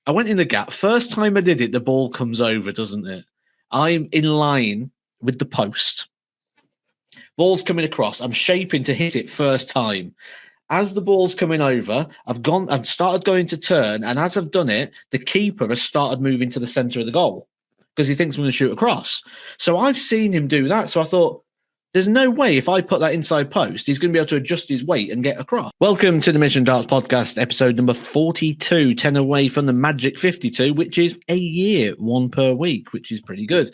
I went in the gap. First time I did it, the ball comes over, doesn't it? I'm in line with the post. Ball's coming across. I'm shaping to hit it first time. As the ball's coming over, I've started going to turn, and as I've done it, the keeper has started moving to the centre of the goal because he thinks I'm going to shoot across. So I've seen him do that. So I thought, there's no way if I put that inside post, he's going to be able to adjust his weight and get across. Welcome to the Mission Darts Podcast, episode number 42, 10 away from the magic 52, which is a year, one per week, which is pretty good.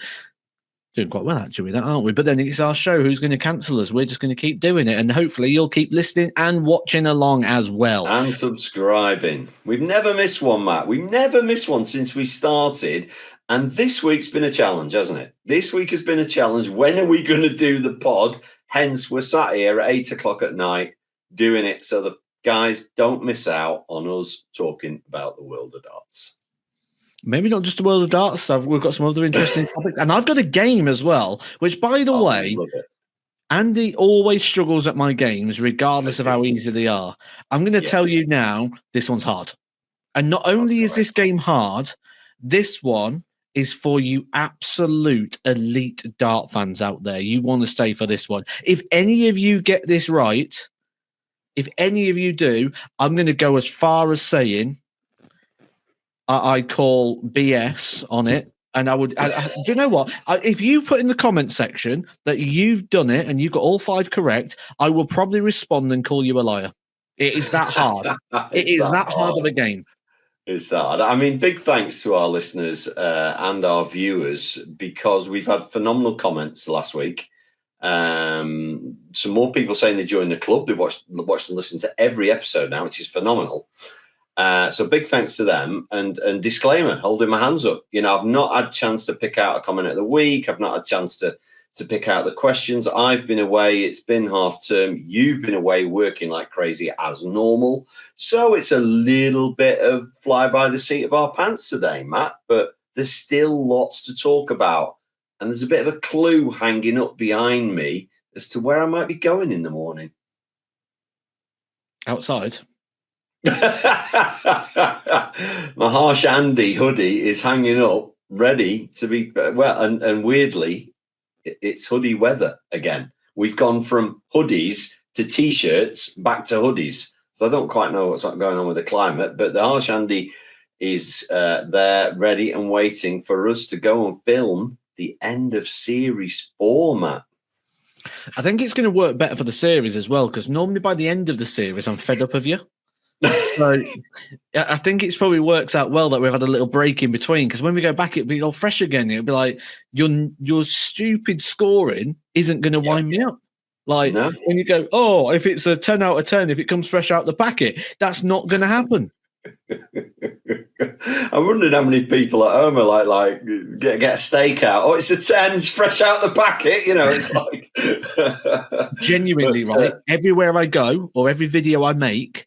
Doing quite well, actually, with that, aren't we? But then it's our show. Who's going to cancel us? We're just going to keep doing it. And hopefully you'll keep listening and watching along as well. And subscribing. We've never missed one, Matt. We've never missed one since we started. And this week's been a challenge, hasn't it? This week has been a challenge. When are we going to do the pod? Hence, we're sat here at 8 o'clock at night doing it so the guys don't miss out on us talking about the world of darts. Maybe not just the world of darts. We've got some other interesting topics. And I've got a game as well, which, by the way, Andy always struggles at my games, regardless of how easy they are. I'm going to tell you now, this one's hard. And not only is this game hard, this one is for you absolute elite dart fans out there. You want to stay for this one. If any of you get this right, if any of you do, I'm going to go as far as saying I call BS on it. And I would, do you know what? If you put in the comment section that you've done it and you've got all 5 correct, I will probably respond and call you a liar. It is that hard. It is that hard of a game. It's that. I mean, big thanks to our listeners and our viewers, because we've had phenomenal comments last week. Some more people saying they joined the club. They've watched and listened to every episode now, which is phenomenal. So big thanks to them. And disclaimer, holding my hands up. You know, I've not had a chance to pick out a comment of the week. I've not had a chance to pick out the questions. I've been away. It's been half term. You've been away working like crazy as normal. So it's a little bit of fly by the seat of our pants today, Matt. But there's still lots to talk about. And there's a bit of a clue hanging up behind me as to where I might be going in the morning. Outside? My Harsh Andy hoodie is hanging up, ready to be, well, and weirdly, it's hoodie weather again. We've gone from hoodies to T-shirts back to hoodies. So I don't quite know what's going on with the climate, but the Harsh Andy is there, ready and waiting for us to go and film the end of Series 4, Matt. I think it's going to work better for the series as well, because normally by the end of the series, I'm fed up of you. So I think it probably works out well that we've had a little break in between, because when we go back, it'll be all fresh again. It'll be like your stupid scoring isn't going to wind me up. Like when you go, oh, if it's a 10 out of 10, if it comes fresh out the packet, that's not going to happen. I'm wondering how many people at home are like get a steak out. Oh, it's a 10, it's fresh out the packet. You know, it's like genuinely right. Everywhere I go or every video I make,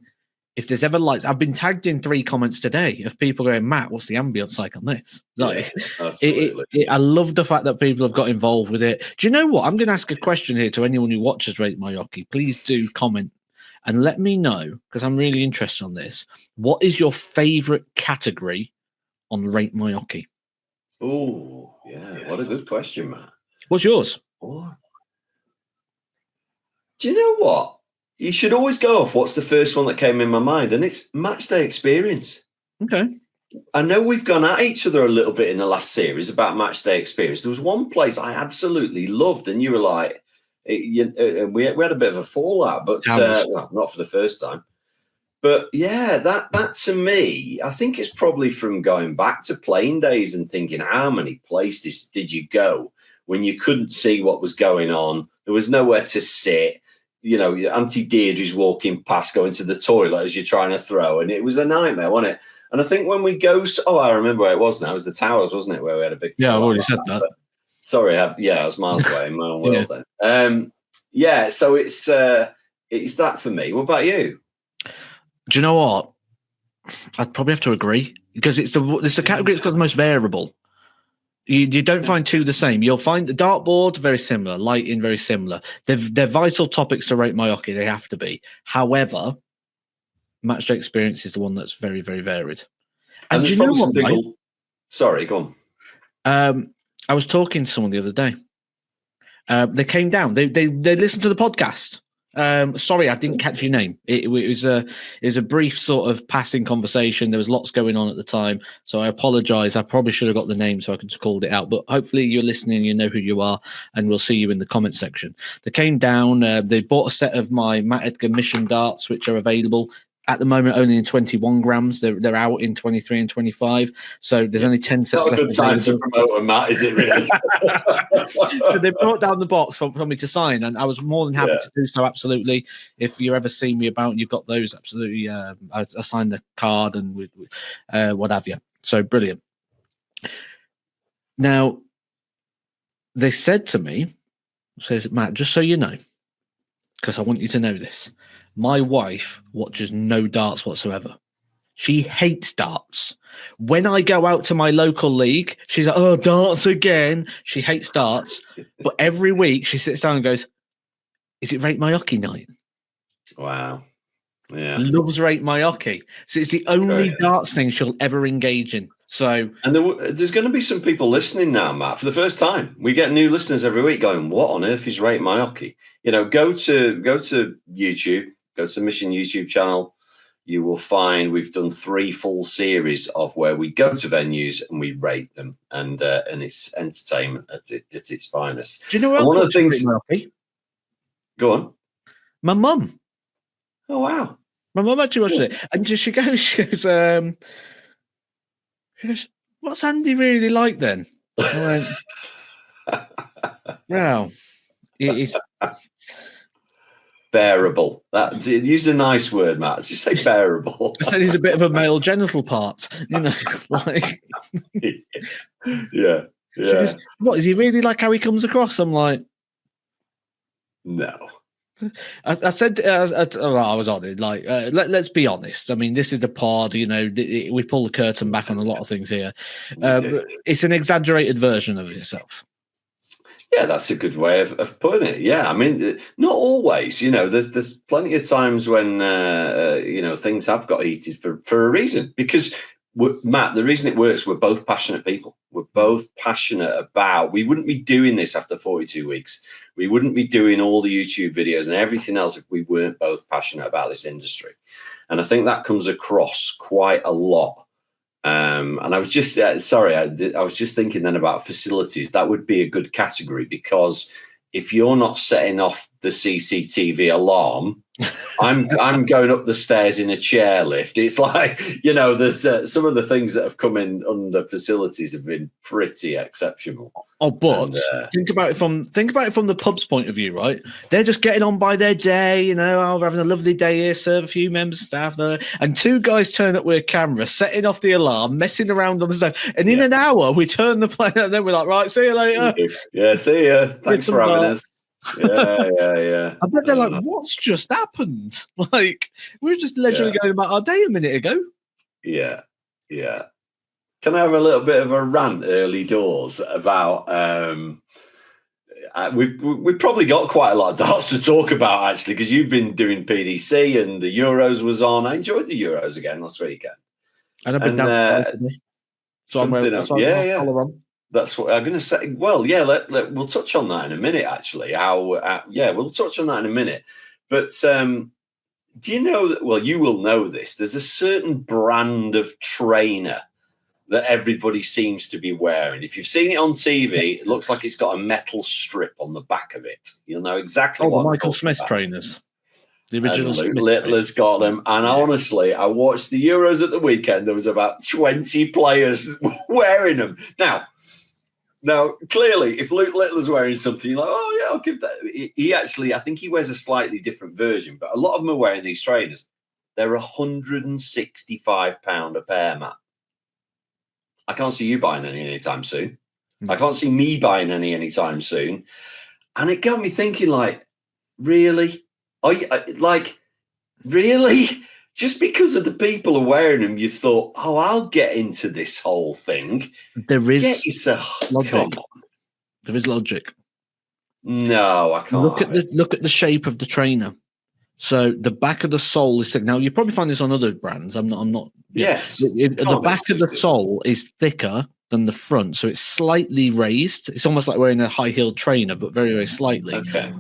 if there's ever lights, I've been tagged in 3 comments today of people going, Matt, what's the ambience like on this? Like, I love the fact that people have got involved with it. Do you know what? I'm going to ask a question here to anyone who watches Rate My Hockey. Please do comment and let me know, because I'm really interested on this. What is your favorite category on Rate My Hockey? Oh, yeah. What a good question, Matt. What's yours? Oh. Do you know what? You should always go off what's the first one that came in my mind, and it's match day experience. Okay. I know we've gone at each other a little bit in the last series about match day experience. There was one place I absolutely loved, and you were like, we had a bit of a fallout, but well, not for the first time. But yeah, that to me, I think it's probably from going back to playing days and thinking, how many places did you go when you couldn't see what was going on? There was nowhere to sit. You know, Auntie Deirdre's walking past, going to the toilet as you're trying to throw, and it was a nightmare, wasn't it? And I think when we go, I remember where it was now. It was the Towers, wasn't it, where we had a big... Yeah, I've already said that. But, sorry, I was miles away in my own world then. So it's that for me. What about you? Do you know what? I'd probably have to agree, because it's the category that's got the most variable. You don't find 2 the same. You'll find the dartboard very similar, lighting very similar. They're vital topics to Rate My Hockey. They have to be. However, matchday experience is the one that's very, very varied. And there's you know probably some what, mate? people. Sorry, go on. I was talking to someone the other day. They came down. They listened to the podcast. Sorry, I didn't catch your name. It was a brief sort of passing conversation. There was lots going on at the time, so I apologise. I probably should have got the name so I could have called it out. But hopefully you're listening. You know who you are, and we'll see you in the comment section. They came down. They bought a set of my Matt Edgar mission darts, which are available at the moment only in 21 grams. They're out in 23 and 25. So there's only 10 sets left. Not a good time to promote them, Matt, is it really? So they brought down the box for me to sign, and I was more than happy to do so. Absolutely. If you ever see me about and you've got those, absolutely. I signed the card and what have you. So brilliant. Now, they said to me, says, Matt, just so you know, because I want you to know this, my wife watches no darts whatsoever. She hates darts. When I go out to my local league, she's like, oh, darts again. She hates darts. But every week she sits down and goes, is it Rate My Hockey night? Wow. Yeah. Loves Rate My Hockey. So it's the only darts thing she'll ever engage in. So, and there's going to be some people listening now, Matt, for the first time. We get new listeners every week going, what on earth is Rate My Hockey? You know, go to YouTube, go to the Mission YouTube channel. You will find we've done 3 full series of where we go to venues and we rate them, and it's entertainment at its finest. Do you know what? One of the things. Go on. My mum. Oh wow. My mum actually watched it, and she goes, what's Andy really like then? I went, well, it's bearable. Use a nice word, Matt. Just say bearable. I said he's a bit of a male genital part, you know. Like, yeah. Goes, what is he really like? How he comes across? I'm like, no. I said, I was on it. Like, let's be honest. I mean, this is the pod. You know, we pull the curtain back on a lot of things here. It's an exaggerated version of yourself. Yeah, that's a good way of putting it. Yeah, I mean, not always. You know, there's plenty of times when things have got heated for a reason. Because Matt, the reason it works, we're both passionate people. We're both passionate about. We wouldn't be doing this after 42 weeks. We wouldn't be doing all the YouTube videos and everything else if we weren't both passionate about this industry. And I think that comes across quite a lot. And I was just I was just thinking then about facilities. That would be a good category, because if you're not setting off the CCTV alarm, I'm going up the stairs in a chairlift. It's like, you know, there's some of the things that have come in under facilities have been pretty exceptional. Oh, but think about it from the pub's point of view, right? They're just getting on by their day, you know. Oh, we're having a lovely day here, serve a few members of staff there, and 2 guys turn up with a camera, setting off the alarm, messing around on the stuff, and in an hour we turn the plane, and then we're like, right, see you later. Yeah, see ya. Thanks for having us. Yeah. I bet they're like, what's just happened? Like, we were just leisurely going about our day a minute ago. Yeah. Can I have a little bit of a rant early doors about we've probably got quite a lot of darts to talk about, actually, because you've been doing PDC and the Euros was on. I enjoyed the Euros again last weekend. And I've been down That's what I'm going to say. Well, yeah, we'll touch on that in a minute, actually. We'll touch on that in a minute. But do you know that, well, you will know this, there's a certain brand of trainer that everybody seems to be wearing. If you've seen it on TV, it looks like it's got a metal strip on the back of it. You'll know exactly what the Michael Smith trainers. The original Luke Littler's got them. And honestly, I watched the Euros at the weekend. There was about 20 players wearing them. Now, clearly, if Luke Littler's wearing something, you're like, oh, yeah, I'll give that. He actually, I think he wears a slightly different version, but a lot of them are wearing these trainers. They're £165 a pair, Matt. I can't see you buying any anytime soon. I can't see me buying any anytime soon. And it got me thinking, like, really? Really? Just because of the people are wearing them, you thought, oh, I'll get into this whole thing. There is logic. Come on. There is logic. No, I can't. Look at the shape of the trainer. So the back of the sole is thick. Now you probably find this on other brands. I'm not. Yes. The back of the sole is thicker than the front, so it's slightly raised. It's almost like wearing a high-heeled trainer, but very, very slightly,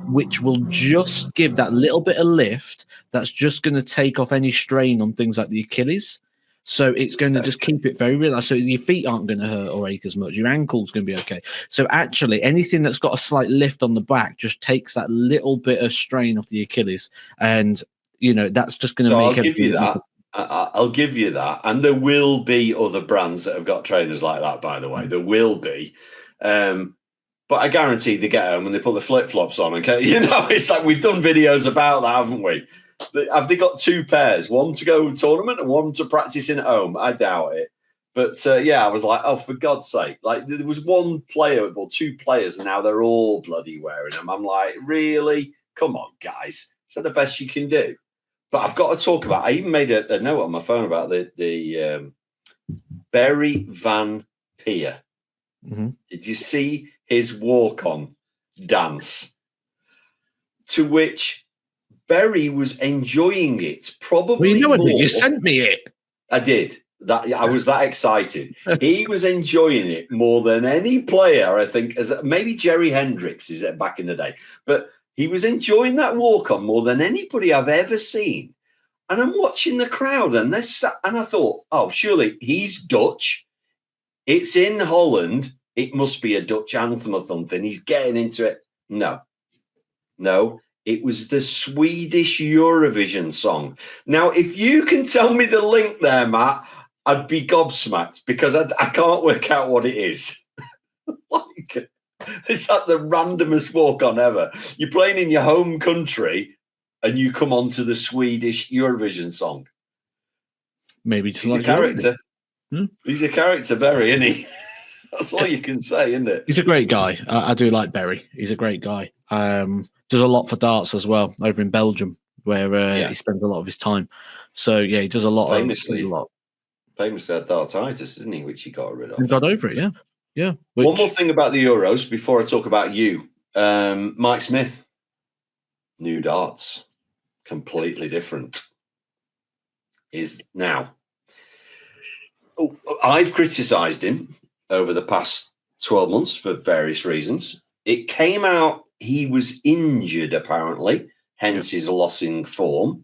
which will just give that little bit of lift that's just going to take off any strain on things like the Achilles. So it's going to just keep it very relaxed. So your feet aren't going to hurt or ache as much. Your ankle's going to be okay. So actually, anything that's got a slight lift on the back just takes that little bit of strain off the Achilles, and that's just going to make. I'll give you that. I'll give you that. And there will be other brands that have got trainers like that, by the way. There will be. But I guarantee they get home and they put the flip-flops on. Okay, it's like we've done videos about that, haven't we? Have they got 2 pairs? One to go tournament and one to practice in at home? I doubt it. But I was like, oh, for God's sake. Like, there was one player or 2 players and now they're all bloody wearing them. I'm like, really? Come on, guys. Is that the best you can do? But I've got to talk about, I even made a note on my phone about the Barry Van Peer. Mm-hmm. Did you see his walk-on dance? To which Barry was enjoying it, probably more. You sent me it. I did. I was that excited. He was enjoying it more than any player, I think, as maybe Jerry Hendricks is it back in the day. But he was enjoying that walk-on more than anybody I've ever seen. And I'm watching the crowd, and I thought, oh, surely he's Dutch. It's in Holland. It must be a Dutch anthem or something. He's getting into it. No. It was the Swedish Eurovision song. Now, if you can tell me the link there, Matt, I'd be gobsmacked because I can't work out what it is. Like, it's like the randomest walk-on ever. You're playing in your home country and you come on to the Swedish Eurovision song. Maybe he's a character. He's a character, Barry, isn't he? That's all you can say, isn't it? He's a great guy. I do like Barry. He's a great guy. Does a lot for darts as well over in Belgium, where he spends a lot of his time. So he does a lot. Famously had dartitis, didn't he? Which he got rid of. And got over it, yeah. One more thing about the Euros before I talk about you, Mike Smith, new darts, completely different. Is now. Oh, I've criticised him over the past 12 months for various reasons. It came out he was injured, apparently, hence his loss in form.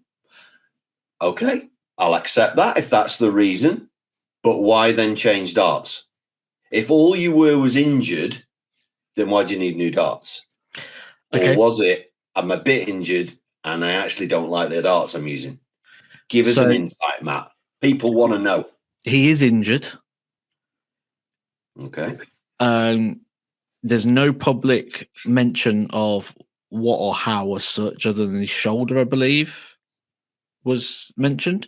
Okay, I'll accept that if that's the reason. But why then change darts? If all you were was injured, then why do you need new darts? Okay. Or was it, I'm a bit injured and I actually don't like the darts I'm using? Give us an insight, Matt. People want to know. He is injured. Okay. There's no public mention of what or how as such, other than his shoulder, I believe, was mentioned.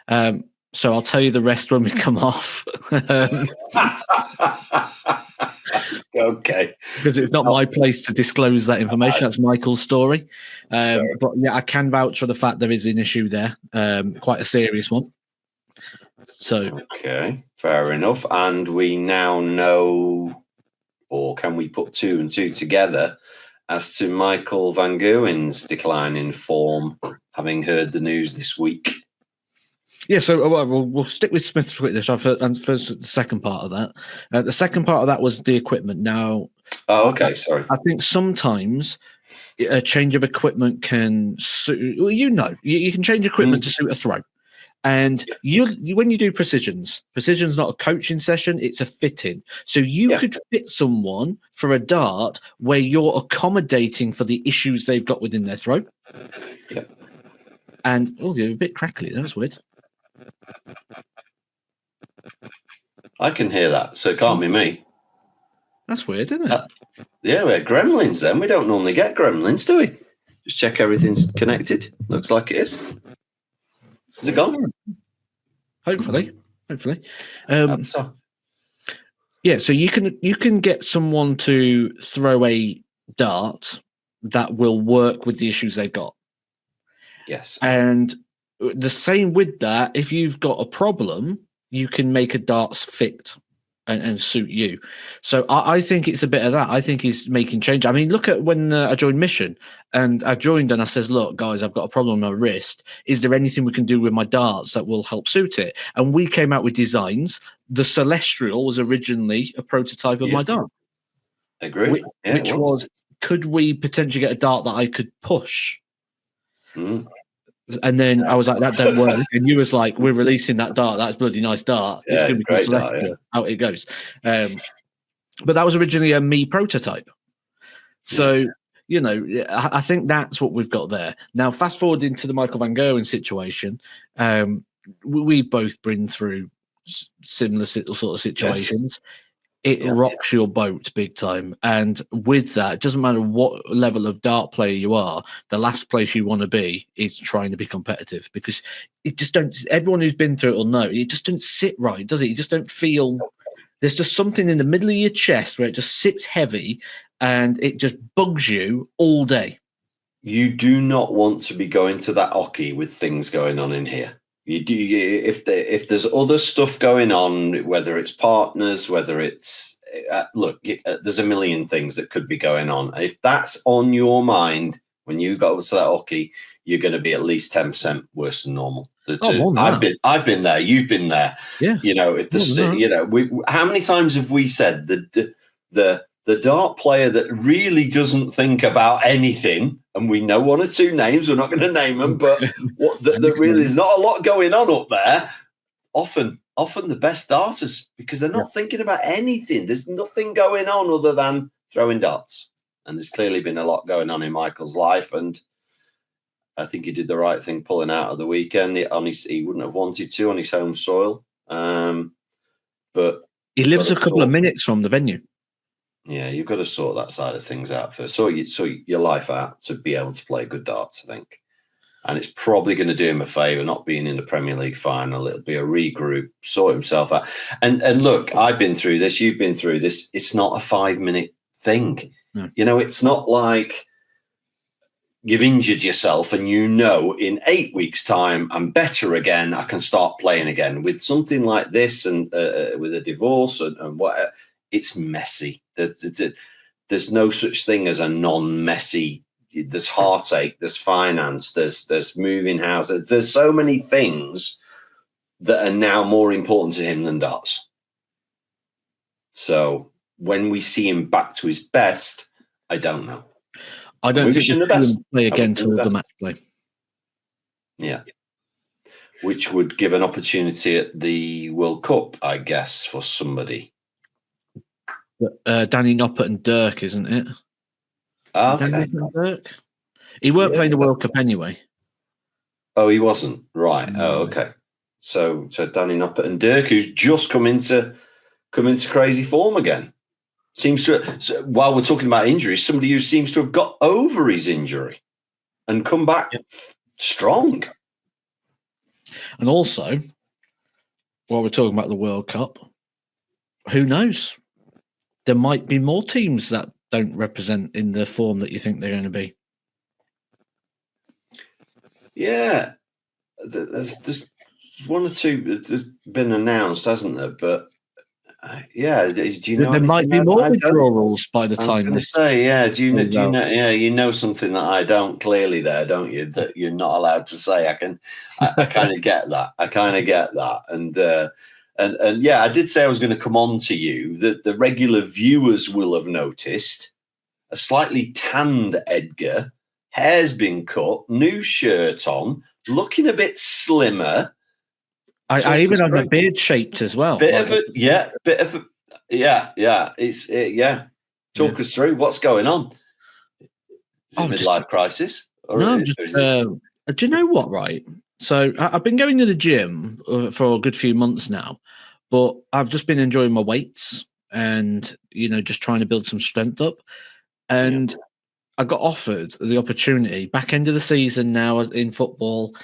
So I'll tell you the rest when we come off. Okay. Because it's not my place to disclose that information. That's Michael's story. But I can vouch for the fact there is an issue there, quite a serious one. So okay, fair enough. And we now know, or can we put 2 and 2 together as to Michael Van Gerwen's decline in form, having heard the news this week? Yeah, so we'll stick with Smith for quickly. And first, the second part of that. The second part of that was the equipment. Now, okay, sorry. I think sometimes a change of equipment can suit. Well, you can change equipment to suit a throw. And when you do precision's not a coaching session, it's a fitting. So you could fit someone for a dart where you're accommodating for the issues they've got within their throw. Yeah. And you're a bit crackly. That's weird. I can hear that, so it can't be me. That's weird, isn't it? Yeah, we're gremlins then. We don't normally get gremlins, do we? Just check everything's connected. Looks like it is. Is it gone? Hopefully. Yeah, so you can get someone to throw a dart that will work with the issues they've got. Yes. And the same with that, if you've got a problem, you can make a darts fit. and suit you. So I think it's a bit of that. I think he's making change. I mean, look at when I joined Mission, and I joined and I says, look, guys, I've got a problem on my wrist. Is there anything we can do with my darts that will help suit it? And we came out with designs. The Celestial was originally a prototype of my dart. Agree. Which was, could we potentially get a dart that I could push? And then I was like, that don't work. And you was like, we're releasing that dart. That's a bloody nice dart. Yeah, it's going to be great dart, out it goes. But that was originally a me prototype. So, you know, I think that's what we've got there. Now, fast forward into the Michael Van Gerwen situation. We both been through similar sort of situations. It rocks your boat big time. And with that, it doesn't matter what level of dart player you are, the last place you want to be is trying to be competitive, because it just don't, everyone who's been through it will know, it just don't sit right, does it? You just don't feel, there's just something in the middle of your chest where it just sits heavy and it just bugs you all day. You do not want to be going to that hockey with things going on in here. You do, if there's other stuff going on, whether it's partners, whether it's there's a million things that could be going on. If that's on your mind when you go to that hockey, you're going to be at least 10% worse than normal. I've been there. You've been there. Yeah. You know, if how many times have we said the dart player that really doesn't think about anything, and we know one or two names, we're not going to name them, but really there's not a lot going on up there. Often the best darters, because they're not thinking about anything. There's nothing going on other than throwing darts. And there's clearly been a lot going on in Michael's life, and I think he did the right thing pulling out of the weekend. He wouldn't have wanted to on his home soil, but he lives a couple of minutes from the venue. Yeah, you've got to sort that side of things out first. Sort your life out to be able to play good darts, I think. And it's probably going to do him a favour not being in the Premier League final. It'll be a regroup, sort himself out. And look, I've been through this. You've been through this. It's not a 5-minute thing. No. You know, it's not like you've injured yourself and you know in 8 weeks' time I'm better again. I can start playing again. With something like this and with a divorce and what, it's messy. There's no such thing as a non-messy. There's heartache, there's finance, there's moving house. There's so many things that are now more important to him than darts. So when we see him back to his best, I don't know. I don't think he'll play again till the match play. Yeah. Which would give an opportunity at the World Cup, I guess, for somebody. Danny Noppert and Dirk, isn't it? Okay. Dirk? He weren't playing the World Cup anyway. Oh, he wasn't? Right. No. Oh, okay. So Danny Noppert and Dirk, who's just come into crazy form again. Seems to, while we're talking about injuries, somebody who seems to have got over his injury and come back strong. And also, while we're talking about the World Cup, who knows? There might be more teams that don't represent in the form that you think they're going to be. Yeah. There's one or two that's been announced, hasn't there? But do you know there might be more withdrawals by the time. I was going to say, yeah. Do you know? Yeah, you know something that I don't clearly, there, don't you? That you're not allowed to say. I kind of get that. And yeah, I did say I was going to come on to you that the regular viewers will have noticed a slightly tanned Edgar, hair's been cut, new shirt on, looking a bit slimmer. I even have a beard shaped as well. Talk us through what's going on. Is it midlife crisis? Do you know what? Right. So I've been going to the gym for a good few months now, but I've just been enjoying my weights and just trying to build some strength up. And I got offered the opportunity back end of the season now in football.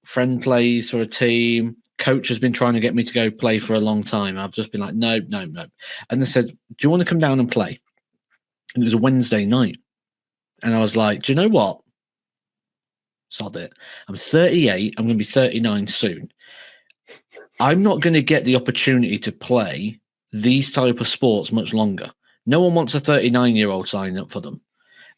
Friend plays for a team. Coach has been trying to get me to go play for a long time. I've just been like, no. And they said, do you want to come down and play? And it was a Wednesday night. And I was like, do you know what? Sod it. I'm 38. I'm going to be 39 soon. I'm not going to get the opportunity to play these type of sports much longer. No one wants a 39-year-old signing up for them.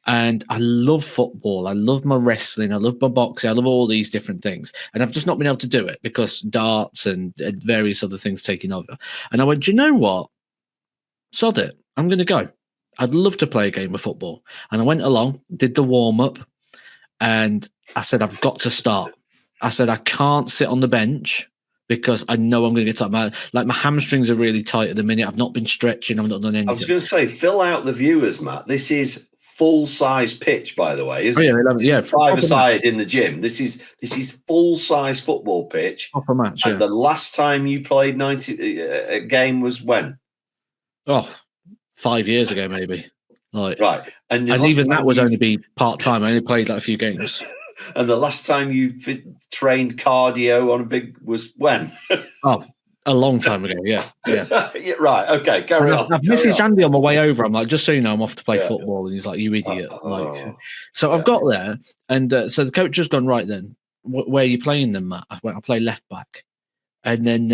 And I love football. I love my wrestling. I love my boxing. I love all these different things. And I've just not been able to do it because darts and various other things taking over. And I went, do you know what? Sod it. I'm going to go. I'd love to play a game of football. And I went along, did the warm-up, and I said, I've got to start. I said, I can't sit on the bench because I know I'm going to get tight. My hamstrings are really tight at the minute. I've not been stretching. I've not done anything. I was going to say, fill out the viewers, Matt. This is full-size pitch, by the way, isn't it? Yeah, five-a-side in the gym. This is full-size football pitch. Proper match, and the last time you played a game was when? Oh, 5 years ago, maybe. Right. And even that would only be part-time. I only played like a few games. And the last time you trained cardio on a big was when? Oh, a long time ago, yeah. Yeah, right, okay, carry on. I've messaged Andy on my way over. I'm like, just so you know, I'm off to play football. And he's like, you idiot. So I've got there. And so the coach has gone, right then, where are you playing them, Matt? I went, I play left back. And then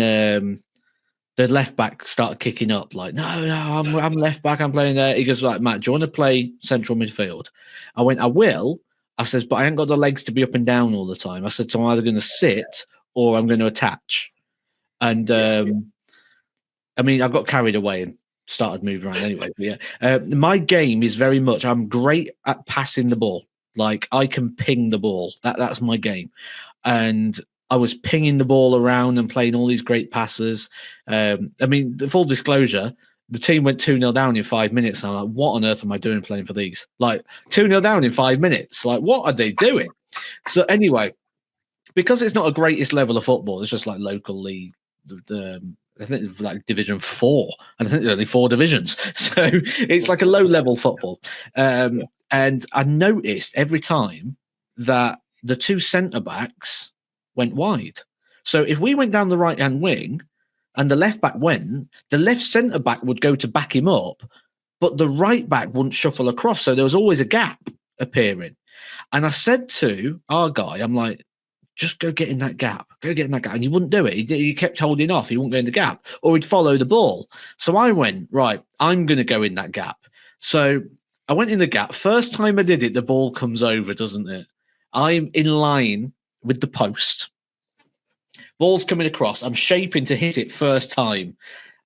the left back started kicking up, like, no, I'm left back. I'm playing there. He goes, like, Matt, do you want to play central midfield? I went, I will. I says, but I ain't got the legs to be up and down all the time. I said, so I'm either going to sit or I'm going to attach. And I mean, I got carried away and started moving around anyway. But yeah, my game is very much, I'm great at passing the ball. Like, I can ping the ball. That's my game. And I was pinging the ball around and playing all these great passes. I mean, the full disclosure, the team went 2-0 down in 5 minutes. And I'm like, what on earth am I doing playing for these? Like, 2-0 down in 5 minutes. Like, what are they doing? So anyway, because it's not a greatest level of football, it's just like local league. I think it's like Division 4, and I think there's only 4 divisions. So it's like a low-level football. And I noticed every time that the 2 centre-backs went wide. So if we went down the right-hand wing, and the left back went, the left centre back would go to back him up, but the right back wouldn't shuffle across. So there was always a gap appearing. And I said to our guy, I'm like, just go get in that gap. Go get in that gap. And he wouldn't do it. He kept holding off. He wouldn't go in the gap, or he'd follow the ball. So I went, right, I'm going to go in that gap. So I went in the gap. First time I did it, the ball comes over, doesn't it? I'm in line with the post. Ball's coming across. I'm shaping to hit it first time.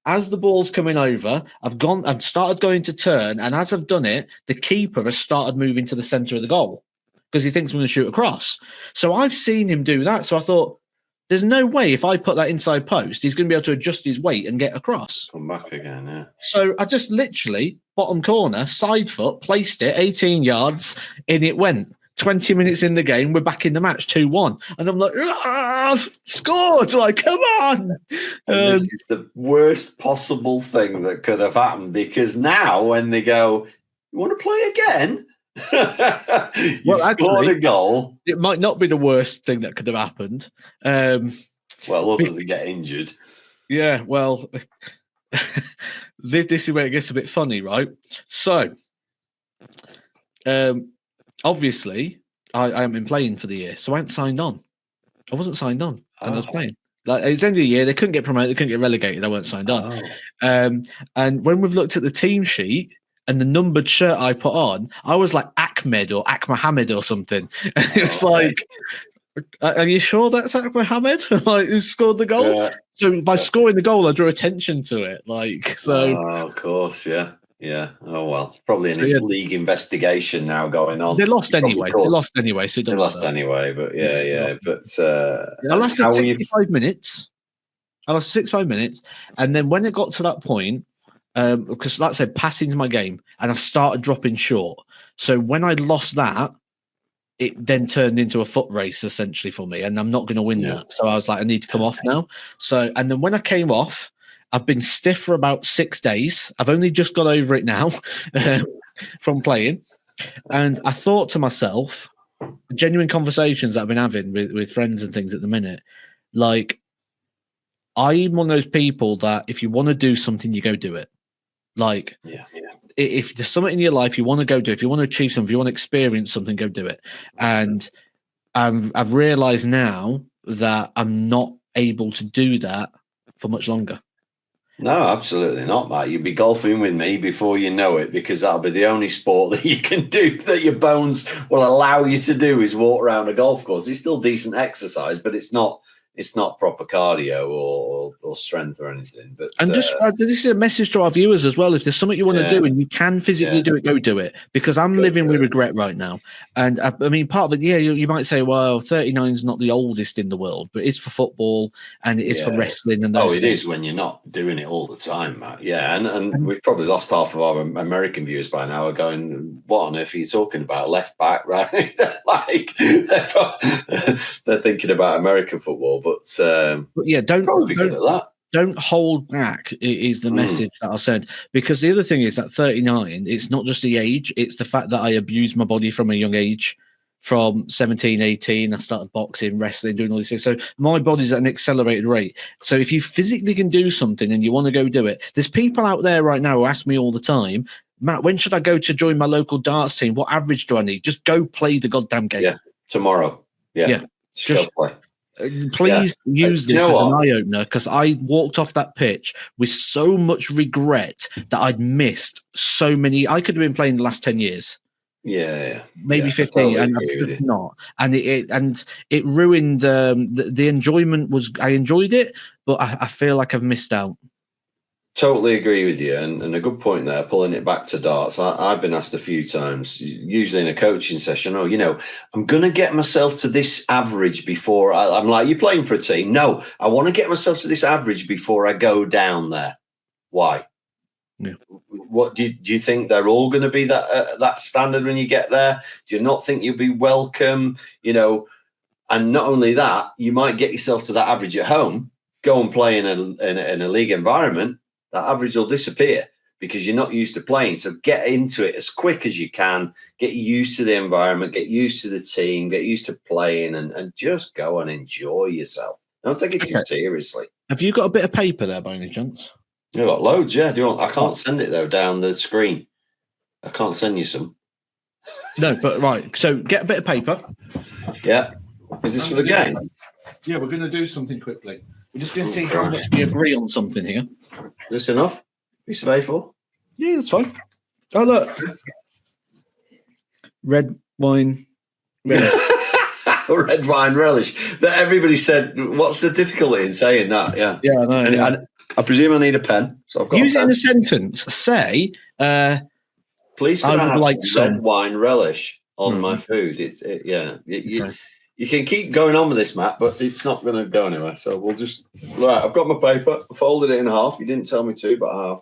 As the ball's coming over, I've started going to turn, and as I've done it, the keeper has started moving to the centre of the goal because he thinks I'm going to shoot across. So I've seen him do that. So I thought, there's no way if I put that inside post, he's going to be able to adjust his weight and get across. Come back again, yeah. So I just literally, bottom corner, side foot, placed it, 18 yards, in it went. 20 minutes in the game, we're back in the match, 2-1. And I'm like, scored! Like, come on! This is the worst possible thing that could have happened, because now when they go, you want to play again? You scored a goal. It might not be the worst thing that could have happened. Well, other than get injured. Yeah, well, this is where it gets a bit funny, right? So, obviously, I haven't been playing for the year, so I hadn't signed on. I wasn't signed on, and I was playing. Like, it's the end of the year, they couldn't get promoted, they couldn't get relegated, I weren't signed on. And when we've looked at the team sheet and the numbered shirt I put on, I was like Ahmed or Mohammed or something. And it was like, are you sure that's Mohammed? Like, who scored the goal? Yeah. So by scoring the goal, I drew attention to it. Like, so. Oh, of course, yeah. Yeah. Oh, well, probably a league investigation now going on. They lost anyway. So they lost anyway, but yeah. But I lasted 65 minutes. I lasted 65 minutes. And then when it got to that point, because like I said, passing's my game, and I started dropping short. So when I lost that, it then turned into a foot race essentially for me, and I'm not going to win that. So I was like, I need to come off now. So, and then when I came off, I've been stiff for about 6 days. I've only just got over it now from playing. And I thought to myself, genuine conversations that I've been having with friends and things at the minute, like, I'm one of those people that if you want to do something, you go do it. Like, if there's something in your life you want to go do, if you want to achieve something, if you want to experience something, go do it. And I've realized now that I'm not able to do that for much longer. No, absolutely not, Matt. You'll be golfing with me before you know it, because that'll be the only sport that you can do that your bones will allow you to do is walk around a golf course. It's still decent exercise, but it's not proper cardio or strength or anything. But And just this is a message to our viewers as well. If there's something you want to do and you can physically do it, go do it. Because I'm living with regret right now. And I mean, part of it, you might say, well, 39 is not the oldest in the world, but it's for football and it is for wrestling. And those it is when you're not doing it all the time, Matt. Yeah, and we've probably lost half of our American viewers by now. Are going, what on earth are you talking about? Left back, right? Like they're thinking about American football, but yeah, don't be good at that. Don't hold back is the message that I said. Because the other thing is that 39, it's not just the age, it's the fact that I abused my body from a young age. From 17, 18, I started boxing, wrestling, doing all these things. So my body's at an accelerated rate. So if you physically can do something and you want to go do it, there's people out there right now who ask me all the time, Matt, when should I go to join my local darts team? What average do I need? Just go play the goddamn game. Yeah, tomorrow. Yeah. Just go play. Please use this as an eye-opener, because I walked off that pitch with so much regret that I'd missed so many. I could have been playing the last 10 years. Maybe 15, and I'm just not. And it ruined the enjoyment. I enjoyed it, but I feel like I've missed out. Totally agree with you, and a good point there, pulling it back to darts. I've been asked a few times, usually in a coaching session, I'm going to get myself to this average before I'm like, you're playing for a team? No, I want to get myself to this average before I go down there. Why? Yeah. What do you think they're all going to be that standard when you get there? Do you not think you'll be welcome? And not only that, you might get yourself to that average at home, go and play in a league environment. That average will disappear because you're not used to playing. So get into it as quick as you can. Get used to the environment. Get used to the team. Get used to playing, and just go and enjoy yourself. Don't take it too seriously. Have you got a bit of paper there by any chance? I've got loads, yeah. Do you want? I can't send it though down the screen. I can't send you some. No, but right. So get a bit of paper. Yeah. Is this for the game? Yeah, we're going to do something quickly. We're just going to see how much we agree on something here. Is this enough? Piece of A4? Yeah, that's fine. Oh, look. Red wine relish. Red wine relish. That everybody said, what's the difficulty in saying that? Yeah. Yeah, I know. And I presume I need a pen. So I've got Use it in a sentence. Say, please can I have like some red wine relish on my food? You can keep going on with this, Matt, but it's not going to go anywhere. So we'll just... Right, I've got my paper. I folded it in half. You didn't tell me to, but I have.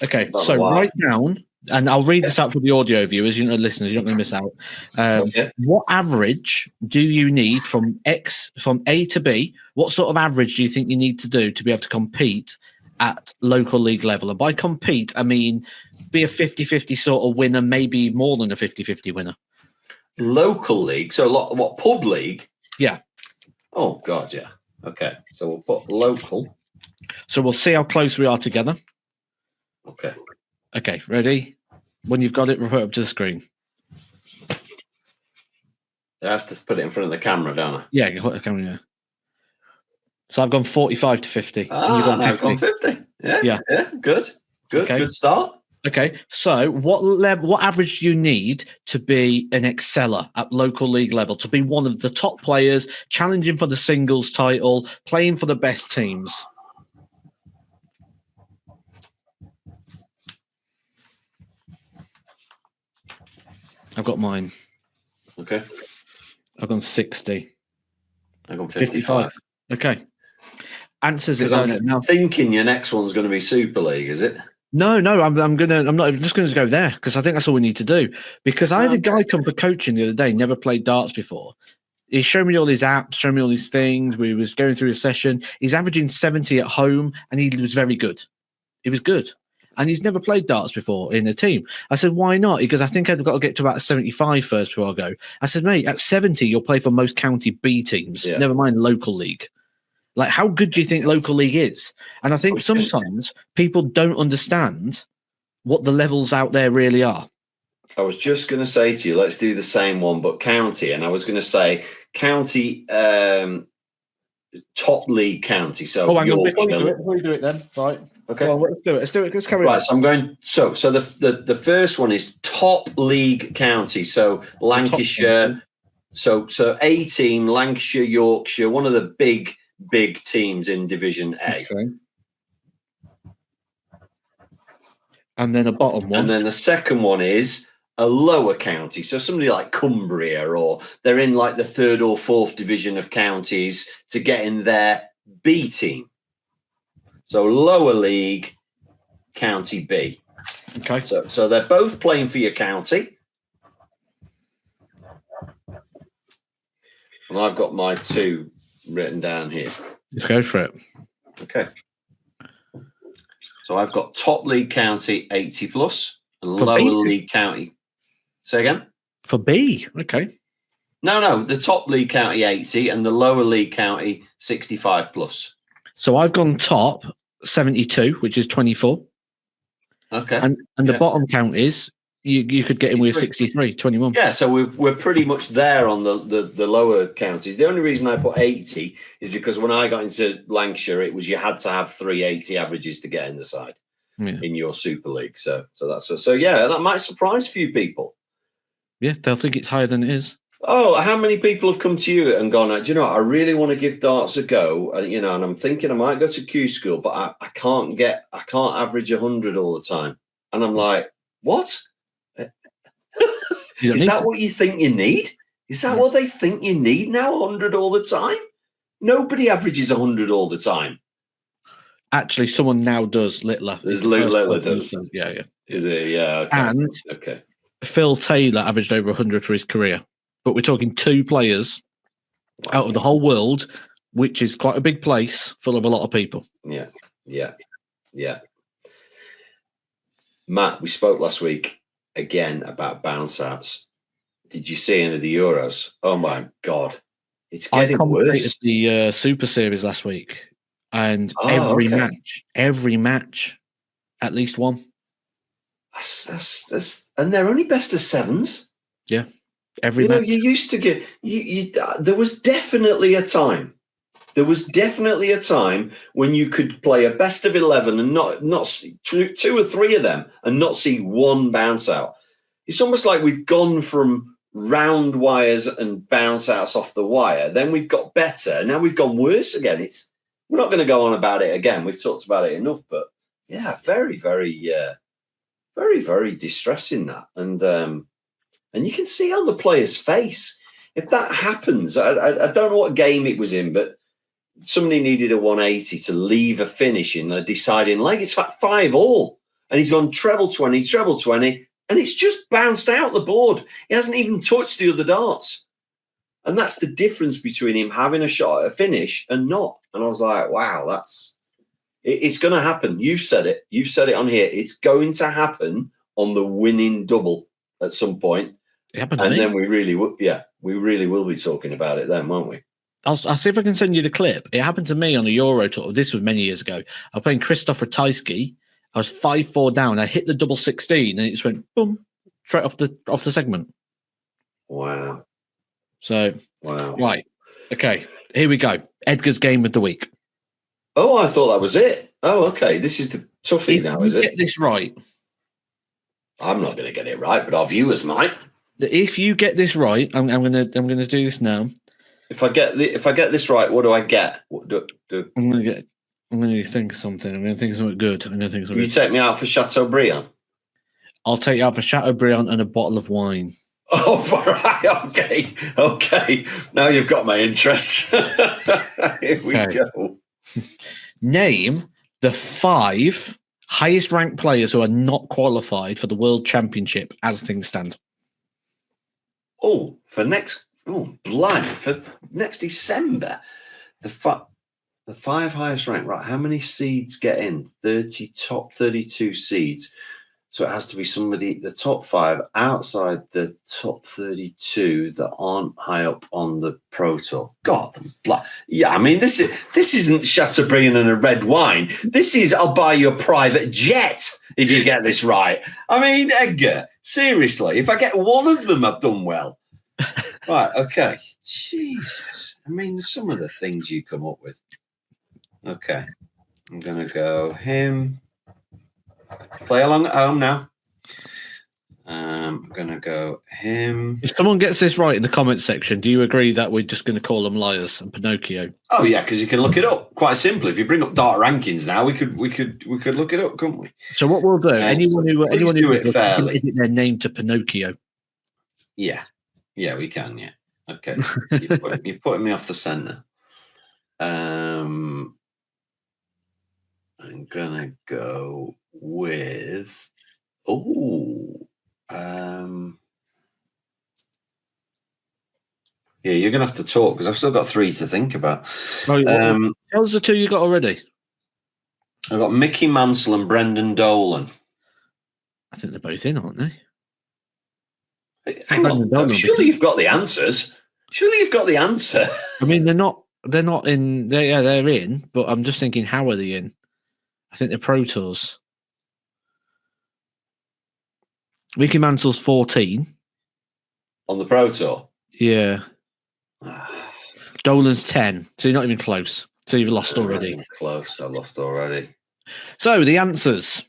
Okay, so write down, and I'll read this out for the audio viewers, listeners, you're not going to miss out. What average do you need from A to B? What sort of average do you think you need to do to be able to compete at local league level? And by compete, I mean be a 50-50 sort of winner, maybe more than a 50-50 winner. Local league? So what, pub league? Yeah. Oh, God, yeah. Okay, so we'll put local. So we'll see how close we are together. Okay. Okay, ready? When you've got it, refer up to the screen. I have to put it in front of the camera, don't I? Yeah, you put the camera, yeah. So I've gone 45 to 50. And you've gone 50. I've gone 50. Yeah. Good. Okay. Good start. Okay, so what average do you need to be an exceller at local league level, to be one of the top players, challenging for the singles title, playing for the best teams? I've got mine. Okay. I've gone 60. I've gone 55. Okay. Answers it. I'm thinking your next one's going to be Super League, is it? No, I'm just going to go there because I think that's all we need to do. Because I had a guy come for coaching the other day, never played darts before. He showed me all his apps, showed me all these things. We was going through a session. He's averaging 70 at home, and he was very good. He was good. And he's never played darts before in a team. I said, why not? Because I think I've got to get to about 75 first before I go. I said, mate, at 70, you'll play for most county B teams, never mind local league. Like, how good do you think local league is? And I think sometimes people don't understand what the levels out there really are. I was just going to say to you, let's do the same one, but county. And I was going to say county top league county. So hang on, before Yorkshire. you do it then. Right. Okay. Well, let's do it. Let's carry on. Right, so I'm going. So the first one is top league county. So Lancashire. So A team, Lancashire, Yorkshire, one of the big teams in Division A. Okay. And then a bottom one. And then the second one is a lower county. So somebody like Cumbria, or they're in like the 3rd or 4th division of counties to get in their B team. So lower league, county B. Okay. So they're both playing for your county. And I've got my 2 written down here. Let's go for it. Okay. So I've got top league county 80 plus and lower league county. Say again? For B. Okay. No. The top league county 80 and the lower league county 65 plus. So I've gone top 72, which is 24. Okay. And the bottom count is you could get in with 63, 21. Yeah, so we're pretty much there on the lower counties. The only reason I put 80 is because when I got into Lancashire, it was you had to have 380 averages to get in the side in your Super League. So that might surprise a few people. Yeah, they'll think it's higher than it is. Oh, how many people have come to you and gone, do you know what, I really want to give darts a go, and and I'm thinking I might go to Q school, but I can't average 100 all the time. And I'm like, what? Is that what you think you need? Is that what they think you need now? 100 all the time? Nobody averages 100 all the time. Actually, someone now does. Littler. Littler does. Yeah. Is it? Yeah. Okay. And okay. Phil Taylor averaged over 100 for his career. But we're talking 2 players out of the whole world, which is quite a big place full of a lot of people. Yeah. Matt, we spoke last week again about bounce outs. Did you see any of the Euros? Oh my God. It's getting worse. The Super Series last week, and every match, at least one. That's and they're only best of 7s. Yeah. Every match. You used to get there was definitely a time. There was definitely a time when you could play a best of 11 and not see 2 or 3 of them and not see one bounce out. It's almost like we've gone from round wires and bounce outs off the wire. Then we've got better. Now we've gone worse again. We're not going to go on about it again. We've talked about it enough, but yeah, very, very, very, very distressing that. And you can see on the player's face, if that happens, I don't know what game it was in, but somebody needed a 180 to leave a finish in the deciding leg. It's like 5-all. And he's gone treble 20, and it's just bounced out the board. He hasn't even touched the other darts. And that's the difference between him having a shot at a finish and not. And I was like, wow, it's going to happen. You've said it. You've said it on here. It's going to happen on the winning double at some point. It happened to me. Then we really will be talking about it then, won't we? I'll see if I can send you the clip. It happened to me on a Euro tour. This was many years ago. I was playing Christoph Ratajski. I was 5-4 down. I hit the double 16 and it just went boom, straight off the segment. Wow. So, right. Okay, here we go. Edgar's game of the week. Oh, I thought that was it. Oh, okay. This is the toughie now, is it? Get this right. I'm not going to get it right, but our viewers might. If you get this right, I'm going to do this now. If I get this right, what do I get? I'm going to think of something. I'm going to think of something good. Will you take me out for Chateaubriand? I'll take you out for Chateaubriand and a bottle of wine. Oh, right. Okay. Now you've got my interest. Here we go. Name the 5 highest ranked players who are not qualified for the World Championship as things stand. For next December, the 5 highest ranked. Right, how many seeds get in? Top 32 seeds. So it has to be somebody, the top 5 outside the top 32 that aren't high up on the Pro Tour. God, yeah. I mean, this isn't Chateaubriand and a red wine. This is I'll buy you a private jet if you get this right. I mean, Edgar, seriously, if I get one of them, I've done well. Right, okay. Jesus. I mean, some of the things you come up with. Okay. I'm going to go him. Play along at home now. I'm going to go him. If someone gets this right in the comment section, do you agree that we're just going to call them liars and Pinocchio? Oh yeah, because you can look it up quite simply. If you bring up data rankings now, we could look it up, couldn't we? So what we'll do, anyone who do it fairly, edit their name to Pinocchio. Yeah, we can. Yeah, okay. You're putting me off the center. I'm gonna go with. Yeah, you're going to have to talk because I've still got 3 to think about. Right, tell us the 2 you got already. I've got Mickey Mansell and Brendan Dolan. I think they're both in, aren't they? Hang on. Surely you've got the answers. Surely you've got the answer. I mean, they're not in. They're in, but I'm just thinking, how are they in? I think they're Pro Tours. Mickey Mansell's 14. On the Pro Tour? Yeah. Dolan's 10, so you're not even close. So you've lost already. Close, I've lost already. So the answers.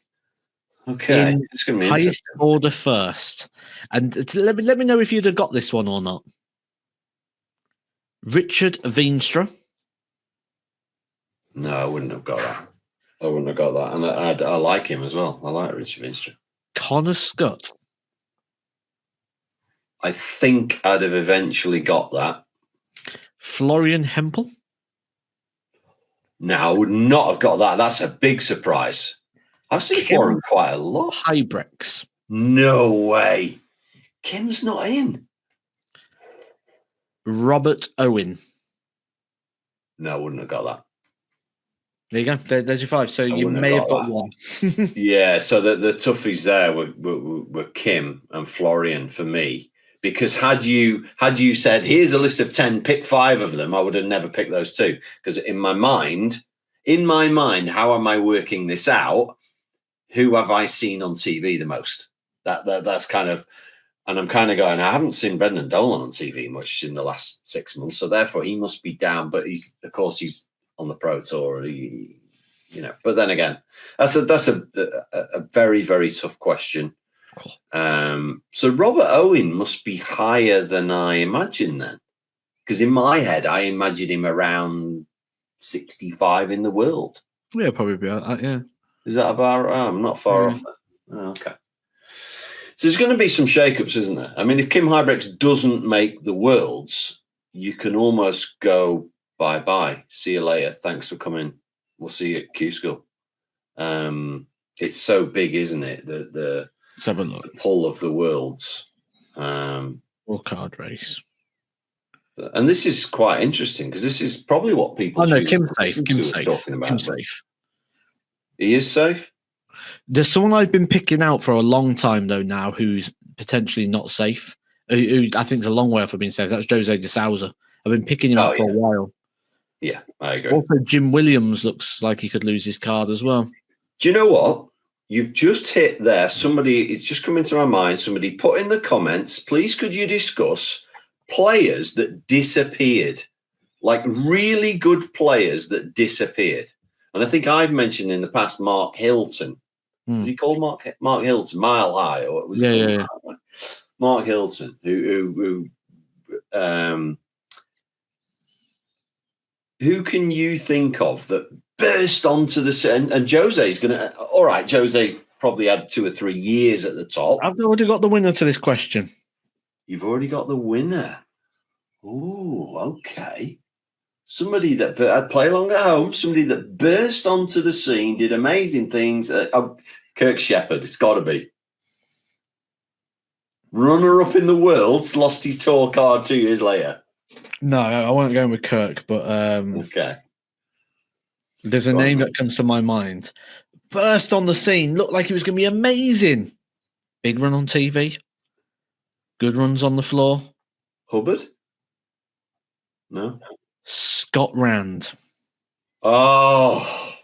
Okay, it's going to be highest order first, and let me know if you'd have got this one or not. Richard Veenstra. No, I wouldn't have got that. And I like him as well. I like Richard Veenstra. Connor Scott. I think I'd have eventually got that. Florian Hempel. No, I would not have got that. That's a big surprise. I've seen Florian quite a lot. Hybrex. No way. Kim's not in. Robert Owen. No, I wouldn't have got that. There you go. There's your 5. So you may have got one. Yeah. So the toughies there were Kim and Florian for me. Because had you said, here's a list of 10, pick 5 of them, I would have never picked those 2. Because in my mind, how am I working this out? Who have I seen on TV the most? That's kind of, and I'm kind of going, I haven't seen Brendan Dolan on TV much in the last 6 months, so therefore he must be down. But he's on the Pro Tour, But then again, that's a very, very tough question. So Robert Owen must be higher than I imagine then, because in my head I imagine him around 65 in the world. Yeah, probably be that. Yeah. Is that about right? I'm not far off. Okay. So there's going to be some shake-ups, isn't there? I mean, if Kim Hybrex doesn't make the Worlds, you can almost go bye-bye. See you later. Thanks for coming. We'll see you at Q School. It's so big, isn't it? Let's have a look. The pull of the Worlds. Or card race. And this is quite interesting because this is probably what people. Oh no, Kim's safe. Kim's safe. Talking about Kim's safe. He is safe. There's someone I've been picking out for a long time though now who's potentially not safe. Who I think is a long way off of being safe. That's Jose de Sousa. I've been picking him out for a while. Yeah, I agree. Also, Jim Williams looks like he could lose his card as well. Do you know what? You've just hit there. Somebody, it's just come into my mind. Somebody put in the comments, please could you discuss players that disappeared? Like really good players that disappeared. And I think I've mentioned in the past Mark Hilton. Was he called Mark Hilton? Mile High? Or was yeah. Mark Hilton, who can you think of that burst onto the scene? And Jose's going to, all right, Jose's probably had 2 or 3 years at the top. I've already got the winner to this question. You've already got the winner. Oh, okay. Somebody that I'd play along at home, somebody that burst onto the scene, did amazing things. Kirk Shepherd, it's got to be. Runner-up in the Worlds, lost his tour card 2 years later. No, I won't go with Kirk, but okay. There's a name that comes to my mind. Burst on the scene, looked like it was going to be amazing. Big run on TV. Good runs on the floor. Hubbard? No. Scott Rand. Oh,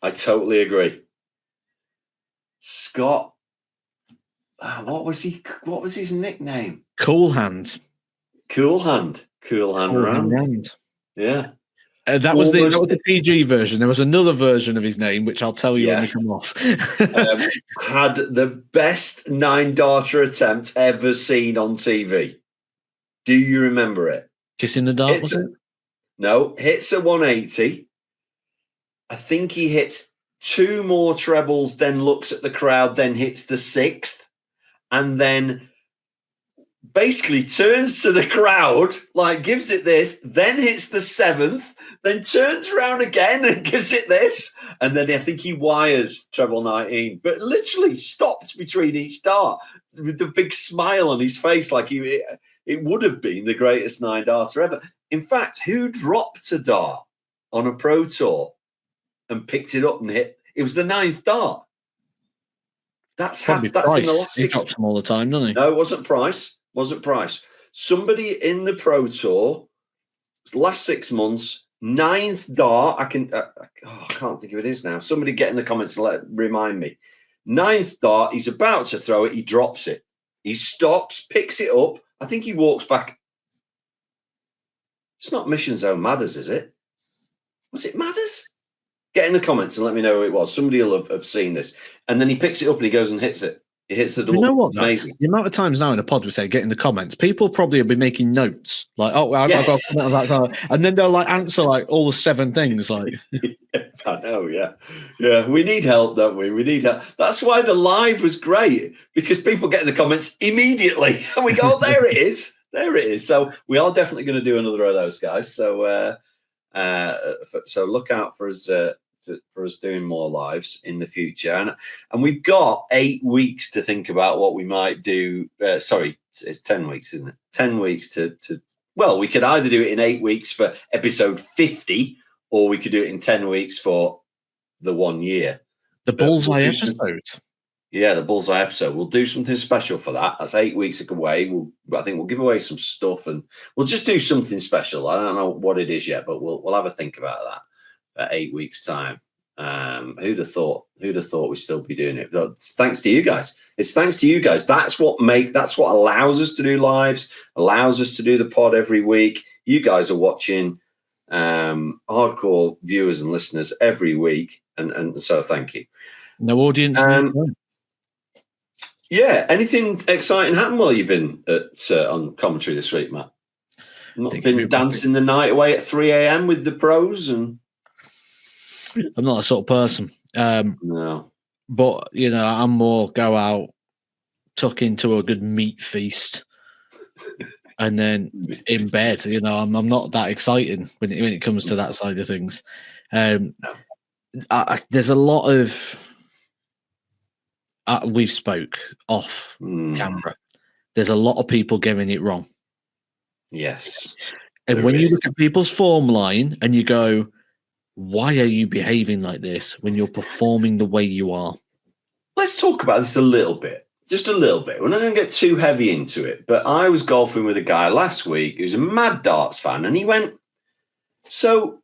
I totally agree. Scott. What was his nickname? Cool Hand. Cool Hand. Cool hand round. Yeah. That was the PG version. There was another version of his name, which I'll tell you when we come off. Had the best 9-darter attempt ever seen on TV. Do you remember it? Kissing the dart, was it? No, hits a 180. I think he hits 2 more trebles, then looks at the crowd, then hits the 6th, and then basically turns to the crowd, like gives it this, then hits the 7th, then turns around again and gives it this, and then I think he wires treble 19, but literally stopped between each dart with the big smile on his face, like it would have been the greatest 9-darter ever. In fact, who dropped a dart on a pro tour and picked it up and hit? It was the 9th dart. That's in the last 6 He drops them all the time, doesn't he? No, it wasn't Price. Somebody in the pro tour last 6 months, 9th dart. I can't think of it is now. Somebody get in the comments and remind me. 9th dart. He's about to throw it. He drops it. He stops, picks it up. I think he walks back. It's not Mission Zone Madders, is it? Was it Madders? Get in the comments and let me know who it was. Somebody will have seen this. And then he picks it up and he goes and hits it. He hits the double. You know what? Amazing. The amount of times now in a pod we say get in the comments, people probably have been making notes like, "Oh, I've got a comment on that," and then they'll like answer like all the 7 things. Like, I know, yeah. We need help, don't we? We need help. That's why the live was great, because people get in the comments immediately, and we go, oh, "There it is, there it is." So we are definitely going to do another of those, guys. So, so look out for us. For us doing more lives in the future, and we've got 8 weeks to think about what we might do. Sorry, it's 10 weeks, isn't it? 10 weeks to well, we could either do it in 8 weeks for episode 50, or we could do it in 10 weeks for the 1 year. The bullseye episode. Yeah, the bullseye episode. We'll do something special for that. That's 8 weeks away. I think we'll give away some stuff, and we'll just do something special. I don't know what it is yet, but we'll have a think about that. 8 weeks time. Who'd have thought we'd still be doing it? But it's thanks to you guys. It's thanks to you guys. That's what allows us to do lives, allows us to do the pod every week. You guys are watching, hardcore viewers and listeners every week, and so thank you. No audience. Yeah. Anything exciting happened while you've been on commentary this week, Matt? Not been dancing the night away at 3 a.m. with the pros and. I'm not that sort of person. No. But, I'm more go out, tuck into a good meat feast, and then in bed. I'm not that exciting when it comes to that side of things. There's a lot of... we've spoke off camera. There's a lot of people getting it wrong. Yes. And when you look at people's form line and you go... Why are you behaving like this when you're performing the way you are? Let's talk about this a little bit, just a little bit. We're not going to get too heavy into it, but I was golfing with a guy last week who's a mad darts fan, and he went, so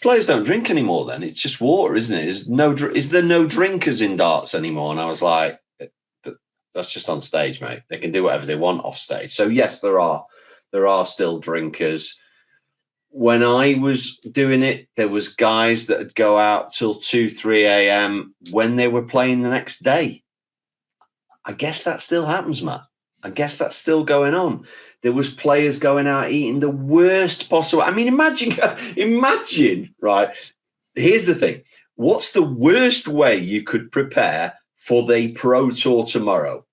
players don't drink anymore then? It's just water, isn't it? Is there no drinkers in darts anymore? And I was like, that's just on stage, mate. They can do whatever they want off stage. So yes, there are still drinkers. When I was doing it, there was guys that would go out till 2, 3 a.m. when they were playing the next day. I guess that still happens, Matt. I guess that's still going on. There was players going out eating the worst possible. I mean, imagine, right? Here's the thing. What's the worst way you could prepare for the Pro Tour tomorrow?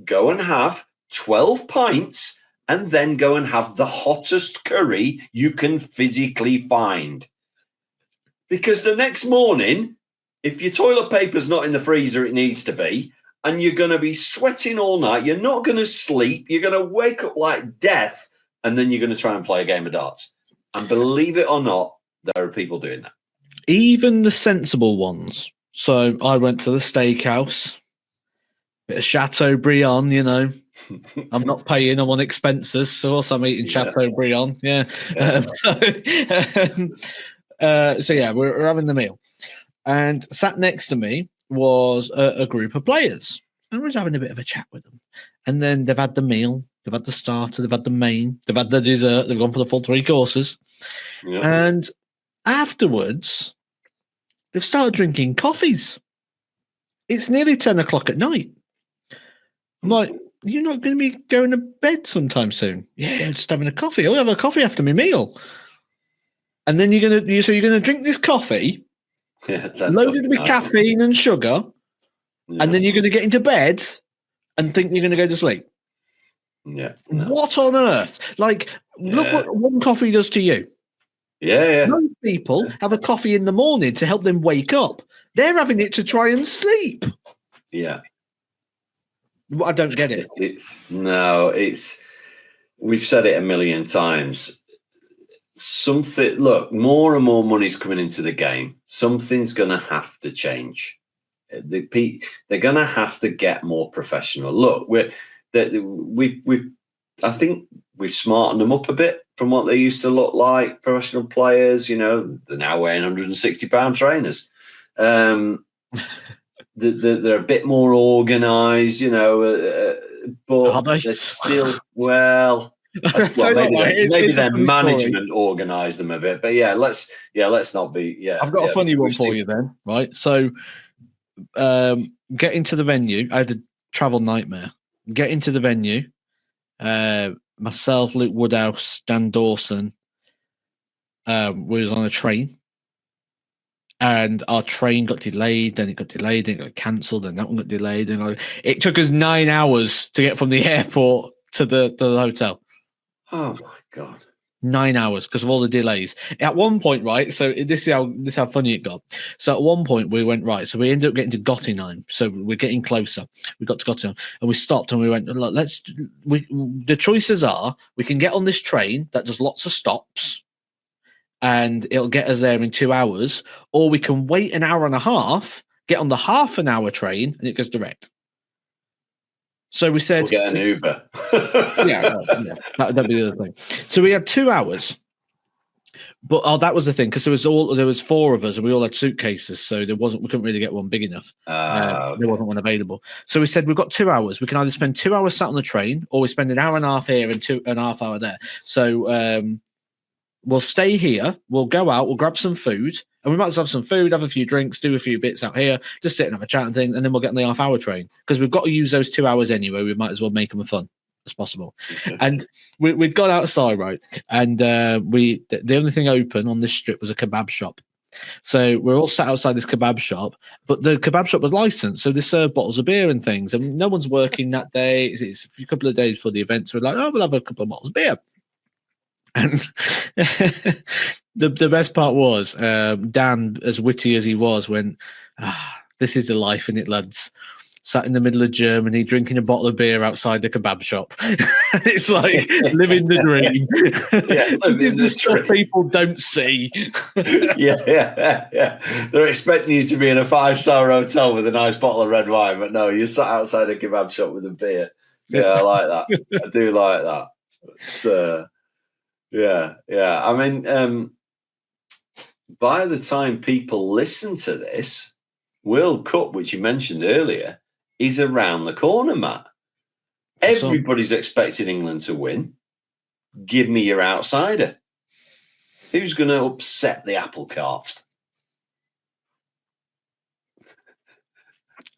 Go and have 12 pints and then go and have the hottest curry you can physically find. Because the next morning, if your toilet paper's not in the freezer it needs to be, and you're going to be sweating all night, you're not going to sleep, you're going to wake up like death, and then you're going to try and play a game of darts. And believe it or not, there are people doing that. Even the sensible ones. So I went to the steakhouse, bit of Chateaubriand, I'm not paying, I'm on expenses, so also I'm eating Chateaubriand. Yeah. So yeah, we're having the meal, and sat next to me was a group of players, and we was having a bit of a chat with them. and then they've had the meal, they've had the starter, they've had the main, they've had the dessert, they've gone for the full 3 courses. Yep. And afterwards, they've started drinking coffees. It's nearly 10 o'clock at night. I'm like, you're not going to be going to bed sometime soon? Yeah, just having a coffee. I'll have a coffee after my meal. And then you're going to drink this coffee, loaded with caffeine and sugar, and then you're going to get into bed and think you're going to go to sleep. Yeah. No. What on earth? Like, look what one coffee does to you. Yeah. Most people have a coffee in the morning to help them wake up. They're having it to try and sleep. Yeah. I don't get it. We've said it a million times. Look, more and more money's coming into the game. Something's going to have to change. They're going to have to get more professional. Look, I think we've smartened them up a bit from what they used to look like. Professional players, they're now wearing 160-pound trainers. They're a bit more organised, but they're still maybe their management organised them a bit. But let's not be. I've got a funny one for you then, right? So, getting to the venue, I had a travel nightmare. Getting to the venue, myself, Luke Woodhouse, Dan Dawson, was on a train. And our train got delayed, then it got delayed, then it got cancelled, then that one got delayed. And it took us 9 hours to get from the airport to the hotel. Oh my God. 9 hours because of all the delays. At one point, right, so this is how funny it got. So at one point we went, right, so we ended up getting to Gottinheim. So we're getting closer. We got to Gottinheim and we stopped and we went, look, the choices are we can get on this train that does lots of stops and it'll get us there in 2 hours, or we can wait an hour and a half, get on the half an hour train, and it goes direct. So we said, we'll get an Uber. That'd be the other thing. So we had 2 hours, but that was the thing because there was 4 of us, and we all had suitcases, so we couldn't really get one big enough. Okay. There wasn't one available. So we said we've got 2 hours. We can either spend 2 hours sat on the train, or we spend an hour and a half here and 2.5 hours there. So we'll stay here, we'll go out, we'll grab some food, and we might as well have some food, have a few drinks, do a few bits out here, just sit and have a chat and things, and then we'll get on the half-hour train. Because we've got to use those 2 hours anyway, we might as well make them as fun as possible. And we'd gone outside, right, and the only thing open on this strip was a kebab shop. So we're all sat outside this kebab shop, but the kebab shop was licensed, so they serve bottles of beer and things, and no one's working that day. It's a couple of days before the event, so we're like, we'll have a couple of bottles of beer. And the best part was Dan, as witty as he was, went, this is the life, innit, lads? Sat in the middle of Germany drinking a bottle of beer outside the kebab shop. It's like living the dream. This is the stuff people don't see. Yeah. They're expecting you to be in a 5-star hotel with a nice bottle of red wine, but no, you're sat outside a kebab shop with a beer. Yeah, I like that. I do like that. It's, yeah. I mean, by the time people listen to this, World Cup, which you mentioned earlier, is around the corner, Matt. Everybody's expecting England to win. Give me your outsider. Who's going to upset the apple cart?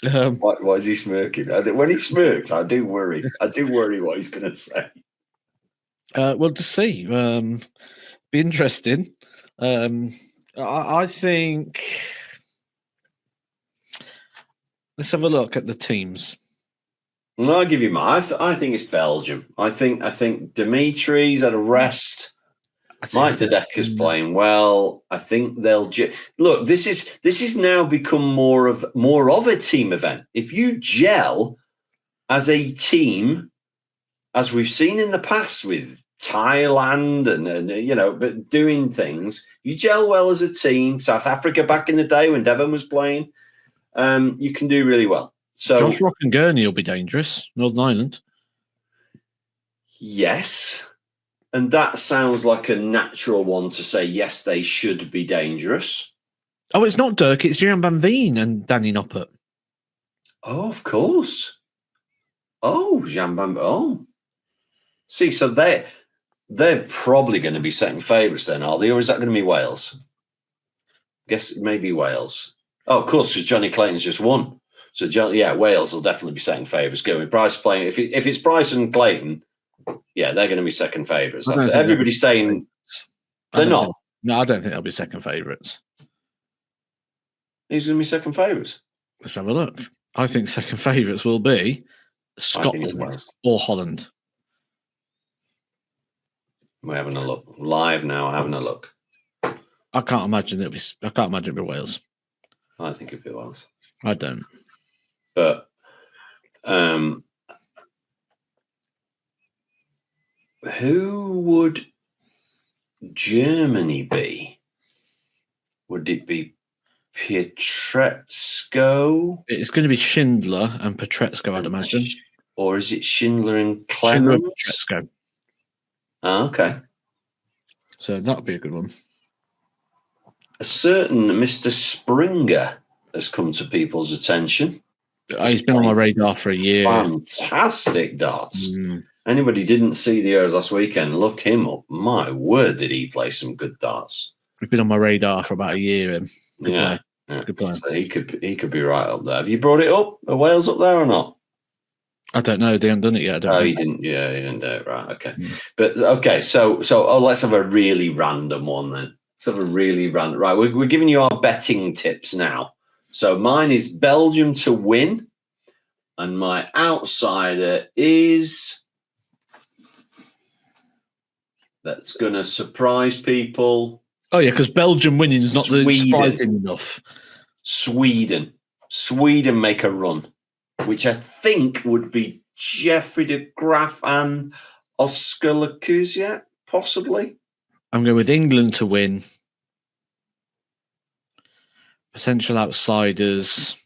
Why is he smirking? When he smirks, I do worry. I do worry what he's going to say. Well, to see. Be interesting. I think. Let's have a look at the teams. Well, I'll give you mine. I think it's Belgium. I think Dimitri's at a rest. Mike Tedesco's playing well. I think they'll look. This is now become more of a team event. If you gel as a team, as we've seen in the past with Thailand and but doing things, you gel well as a team. South Africa back in the day when Devon was playing, you can do really well. So Josh Rock and Gurney will be dangerous. Northern Ireland. Yes. And that sounds like a natural one to say, yes, they should be dangerous. Oh, it's not Dirk. It's Jan Van Veen and Danny Noppert. Oh, of course. Oh, Jambamba. Oh. See, so they're probably going to be second favourites then, are they? Or is that going to be Wales? Guess maybe Wales. Oh, of course, because Johnny Clayton's just won. So, Wales will definitely be second favourites. Going with Bryce playing. If it's Bryce and Clayton, yeah, they're going to be second favourites. Everybody's saying they're not. No, I don't think they'll be second favourites. Who's going to be second favourites? Let's have a look. I think second favourites will be Scotland or Holland. We're having a look live now. Having a look. I can't imagine it'll be Wales. I think it'll be Wales. I don't. But who would Germany be? Would it be Pietreczko? It's going to be Schindler and Pietreczko, I'd imagine. Or is it Schindler and Clemens? Pietreczko. Oh, okay. So that'll be a good one. A certain Mr. Springer has come to people's attention. He's been on my radar for a year. Fantastic darts. Anybody didn't see the Euros last weekend, look him up. My word, did he play some good darts. He's been on my radar for about a year. Good player. So he could be right up there. Have you brought it up? Are Wales up there or not? I don't know. They haven't done it yet. He didn't. Yeah, he didn't do it. Right. Okay. But okay. So let's have a really random one then. Let's have a really random. Right. We're giving you our betting tips now. So mine is Belgium to win, and my outsider is that's going to surprise people. Oh yeah, because Belgium winning is not surprising enough. Sweden make a run, which I think would be Jeffrey de Graaf and Oscar Lacuzette, possibly. I'm going with England to win. Potential outsiders.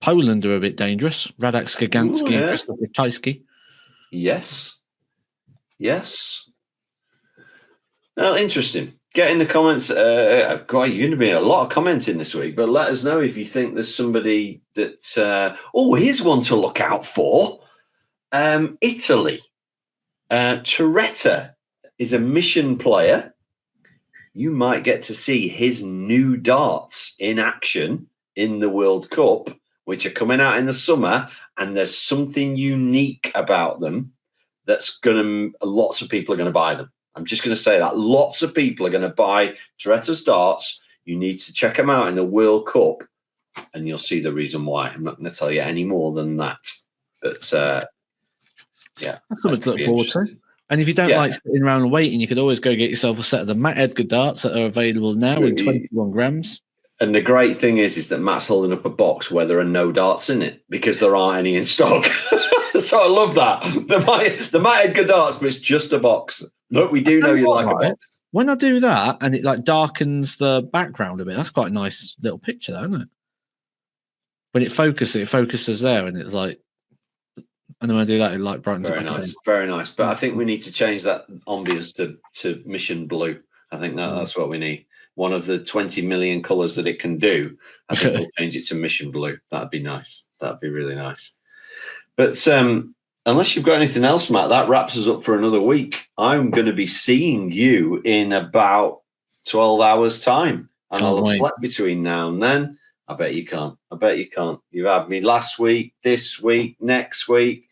Poland are a bit dangerous. Radek Skaganski and Krzysztof Ratajski. Yes. Well, interesting. Get in the comments. You're going to be a lot of commenting this week, but let us know if you think there's somebody that. Here's one to look out for. Italy. Toretta is a mission player. You might get to see his new darts in action in the World Cup, which are coming out in the summer, and there's something unique about them that's lots of people are going to buy them. I'm just going to say that. Lots of people are going to buy Toretta's darts. You need to check them out in the World Cup, and you'll see the reason why. I'm not going to tell you any more than that. But, that's something to look forward to. And if you don't like sitting around and waiting, you could always go get yourself a set of the Matt Edgar darts that are available now in 21 grams. And the great thing is that Matt's holding up a box where there are no darts in it because there aren't any in stock. So I love that. The Matt Edgar darts, but it's just a box. Look, we do know you like a box. When I do that and it like darkens the background a bit, that's quite a nice little picture, though, isn't it? When it focuses there, and it's like, and then when I do that, it like brightens very it back. Nice, very nice. But I think we need to change that ambience to Mission Blue. I think that's what we need. One of the 20 million colours that it can do, I think we'll change it to Mission Blue. That'd be nice. That'd be really nice. But unless you've got anything else, Matt, that wraps us up for another week. I'm going to be seeing you in about 12 hours' time. And I'll have slept between now and then. I bet you can't. You had me last week, this week, next week.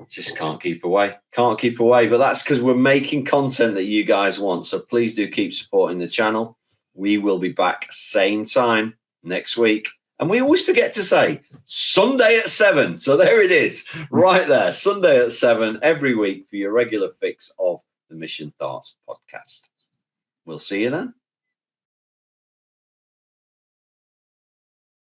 Just can't keep away. But that's because we're making content that you guys want. So please do keep supporting the channel. We will be back same time next week. And we always forget to say Sunday at 7. So there it is, right there. Sunday at 7 every week for your regular fix of the Mission Darts podcast. We'll see you then.